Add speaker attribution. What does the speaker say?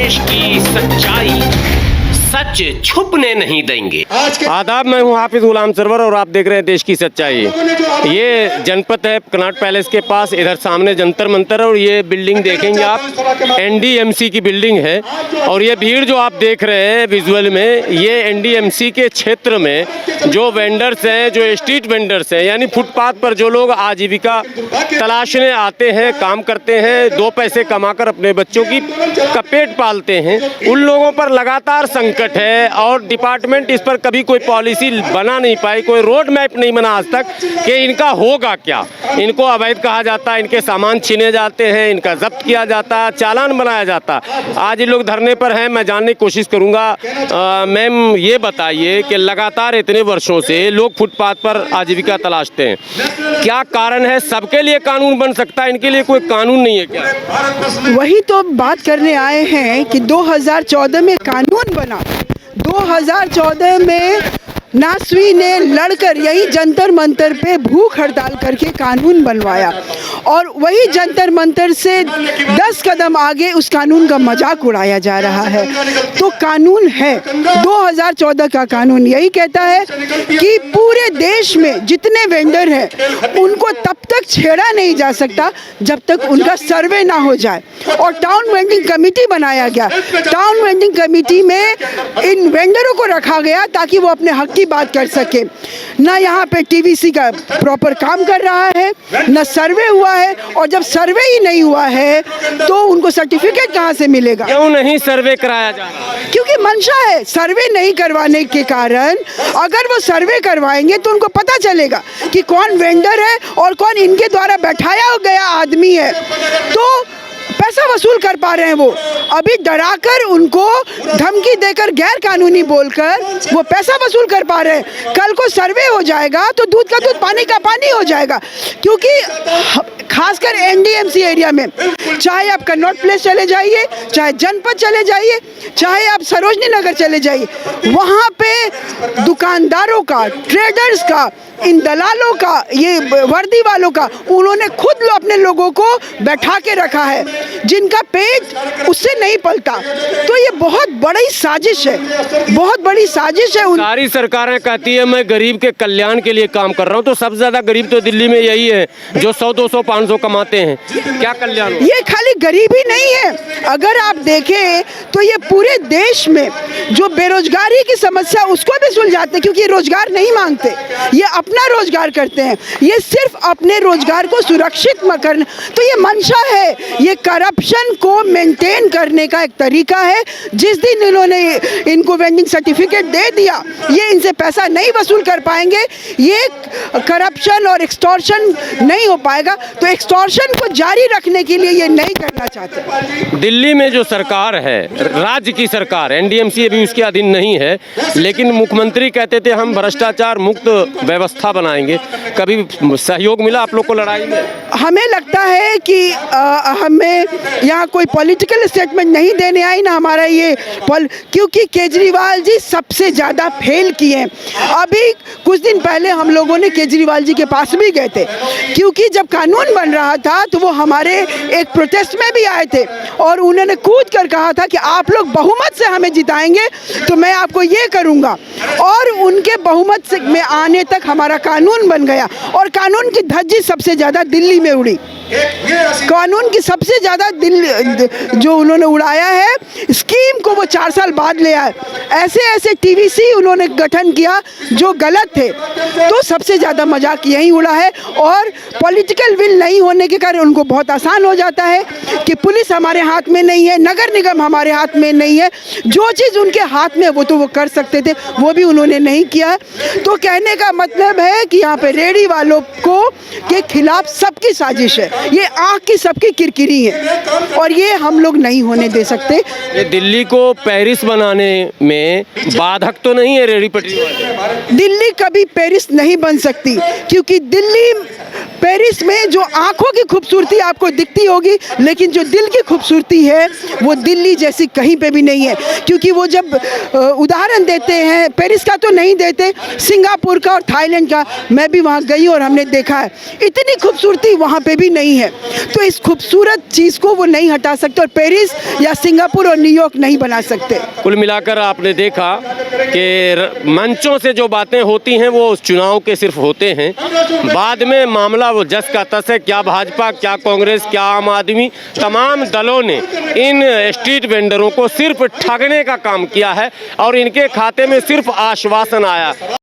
Speaker 1: देश की सच्चाई, सच छुपने नहीं देंगे।
Speaker 2: आदाब, मैं हूं हाफिज गुलाम सरवर और आप देख रहे हैं देश की सच्चाई। ये जनपद है कनॉट पैलेस के पास, इधर सामने जंतर मंतर है और ये बिल्डिंग देखेंगे आप एनडीएमसी की बिल्डिंग है। और ये भीड़ जो आप देख रहे हैं विजुअल में, ये एनडीएमसी के क्षेत्र में जो वेंडर्स हैं, जो स्ट्रीट वेंडर्स हैं, यानी फुटपाथ पर जो लोग आजीविका तलाशने आते हैं, काम करते हैं, दो पैसे कमाकर अपने बच्चों की का पेट पालते हैं, उन लोगों पर लगातार संकट है। और डिपार्टमेंट इस पर कभी कोई पॉलिसी बना नहीं पाई, कोई रोड मैप नहीं बना आज तक कि इनका होगा क्या। इनको अवैध कहा जाता है, इनके सामान छीने जाते हैं, इनका जब्त किया जाता है, चालान बनाया जाता है। आज ये लोग धरने पर हैं, मैं जानने की कोशिश करूंगा। मैम, ये बताइए कि लगातार इतने वर्षों से लोग फुटपाथ पर आजीविका तलाशते हैं, क्या कारण है? सबके लिए कानून बन सकता है, इनके लिए कोई कानून नहीं है क्या?
Speaker 3: वही तो बात करने आए हैं कि 2014 में कानून बना। 2014 में नासवी ने लड़कर यही जंतर मंतर पे भूख हड़ताल करके कानून बनवाया और वही जंतर मंतर से 10 कदम आगे उस कानून का मजाक उड़ाया जा रहा है। तो कानून है, 2014 का कानून यही कहता है कि पूरे देश में जितने वेंडर हैं उनको तब तक छेड़ा नहीं जा सकता जब तक उनका सर्वे ना हो जाए। और टाउन वेंडिंग कमेटी बनाया गया। टाउन वेंडिंग कमेटी में इन वेंडरों को रखा गया ताकि वो अपने हक की बात कर सके। ना यहाँ पे टीवीसी का प्रॉपर काम कर रहा है, ना सर्वे हुआ है, और जब सर्वे ही नहीं हुआ है तो उनको सर्टिफिकेट कहाँ से मिलेगा?
Speaker 2: क्यों नहीं सर्वे कराया जा रहा?
Speaker 3: क्योंकि मंशा है। सर्वे नहीं करवाने के कारण, अगर वो सर्वे करवाएंगे तो उनको पता चलेगा कि कौन वेंडर है और कौन इनके द्वारा बैठाया गया आदमी है। तो पैसा वसूल कर पा रहे हैं वो। अभी डराकर, उनको धमकी देकर, गैर कानूनी बोलकर वो पैसा वसूल कर पा रहे हैं। कल को सर्वे हो जाएगा तो दूध का दूध पानी का पानी हो जाएगा। क्योंकि खासकर एनडीएमसी एरिया में, चाहे आप कनॉट प्लेस चले जाइए, चाहे जनपद चले जाइए, चाहे आप सरोजनी नगर चले जाइए, वहाँ पे दुकानदारों का, ट्रेडर्स का, इन दलालों का, ये वर्दी वालों का, उन्होंने खुद अपने लोगों को बैठा के रखा है जिनका पेट उससे नहीं पलता। तो ये बहुत बड़ी साजिश है, बहुत बड़ी साजिश है।
Speaker 2: सारी सरकारें कहती है मैं गरीब के कल्याण के लिए काम कर रहा हूँ, तो सबसे ज्यादा गरीब तो दिल्ली में यही है जो 100, 200, 500 कमाते हैं। क्या कल्याण?
Speaker 3: ये खाली गरीबी नहीं है, अगर आप देखें तो ये पूरे देश में जो बेरोजगारी की समस्या उसको भी सुलझाते, क्योंकि रोजगार नहीं मांगते, ये अपना रोजगार करते हैं, ये सिर्फ अपने रोजगार को सुरक्षित करना। तो ये मंशा है, ये करप्शन को मेंटेन करने का एक तरीका है। जिस दिन इन्होंने इनको वेंडिंग सर्टिफिकेट दे दिया, ये इनसे पैसा नहीं वसूल कर पाएंगे, ये करप्शन और एक्सटॉर्शन नहीं हो पाएगा। तो एक्सटॉर्शन को जारी रखने के लिए ये नहीं करना चाहते।
Speaker 2: दिल्ली में जो सरकार है, राज्य की सरकार, एनडीएमसी अभी उसके अधीन नहीं है, लेकिन मुख्यमंत्री कहते थे हम भ्रष्टाचार मुक्त व्यवस्था बनाएंगे। कभी सहयोग मिला आप लोग को लड़ाई में?
Speaker 3: हमें लगता है कि हमें यहाँ कोई पॉलिटिकल स्टेटमेंट नहीं देने आई ना हमारा ये क्योंकि केजरीवाल जी सबसे ज़्यादा फेल किए हैं। अभी कुछ दिन पहले हम लोगों ने केजरीवाल जी के पास भी गए थे, क्योंकि जब कानून बन रहा था तो वो हमारे एक प्रोटेस्ट में भी आए थे और उन्होंने कूद कर कहा था कि आप लोग बहुमत से हमें जिताएंगे तो मैं आपको ये करूँगा। और उनके बहुमत से में आने तक हमारा कानून बन गया और कानून की धज्जी सबसे ज़्यादा दिल्ली में उड़ी। कानून की सबसे ज़्यादा जो उन्होंने उड़ाया है, स्कीम को वो 4 साल बाद ले आए। ऐसे ऐसे टीवीसी उन्होंने गठन किया जो गलत थे। तो सबसे ज़्यादा मजाक यही उड़ा है। और पॉलिटिकल विल नहीं होने के कारण उनको बहुत आसान हो जाता है कि पुलिस हमारे हाथ में नहीं है, नगर निगम हमारे हाथ में नहीं है, जो चीज़ उनके हाथ में वो तो वो कर सकते थे, वो भी उन्होंने नहीं किया। तो कहने का मतलब है कि यहाँ पे रेडी वालों को के खिलाफ सबकी साजिश है, ये आँख की सबकी किरकिरी है और ये हम लोग नहीं होने दे सकते।
Speaker 2: ये दिल्ली को पेरिस बनाने में बाधक तो नहीं है रेडी पटरी वाले?
Speaker 3: दिल्ली कभी पेरिस नहीं बन सकती, क्योंकि दिल्ली पेरिस में जो आंखों की खूबसूरती आपको दिखती होगी, लेकिन जो दिल की खूबसूरती है वो दिल्ली जैसी कहीं पे भी नहीं है। क्योंकि वो जब उदाहरण देते हैं, पेरिस का तो नहीं देते, सिंगापुर का और थाईलैंड का, मैं भी वहाँ गई और हमने देखा है, इतनी खूबसूरती वहाँ पे भी नहीं है। तो इस खूबसूरत चीज़ को वो नहीं हटा सकते और पेरिस या सिंगापुर और न्यूयॉर्क नहीं बना सकते।
Speaker 2: कुल मिलाकर आपने देखा कि मंचों से जो बातें होती हैं वो उस चुनाव के सिर्फ होते हैं, बाद में मामला वो जस का तस है। क्या भाजपा, क्या कांग्रेस, क्या आम आदमी, तमाम दलों ने इन स्ट्रीट वेंडरों को सिर्फ ठगने का काम किया है और इनके खाते में सिर्फ आश्वासन आया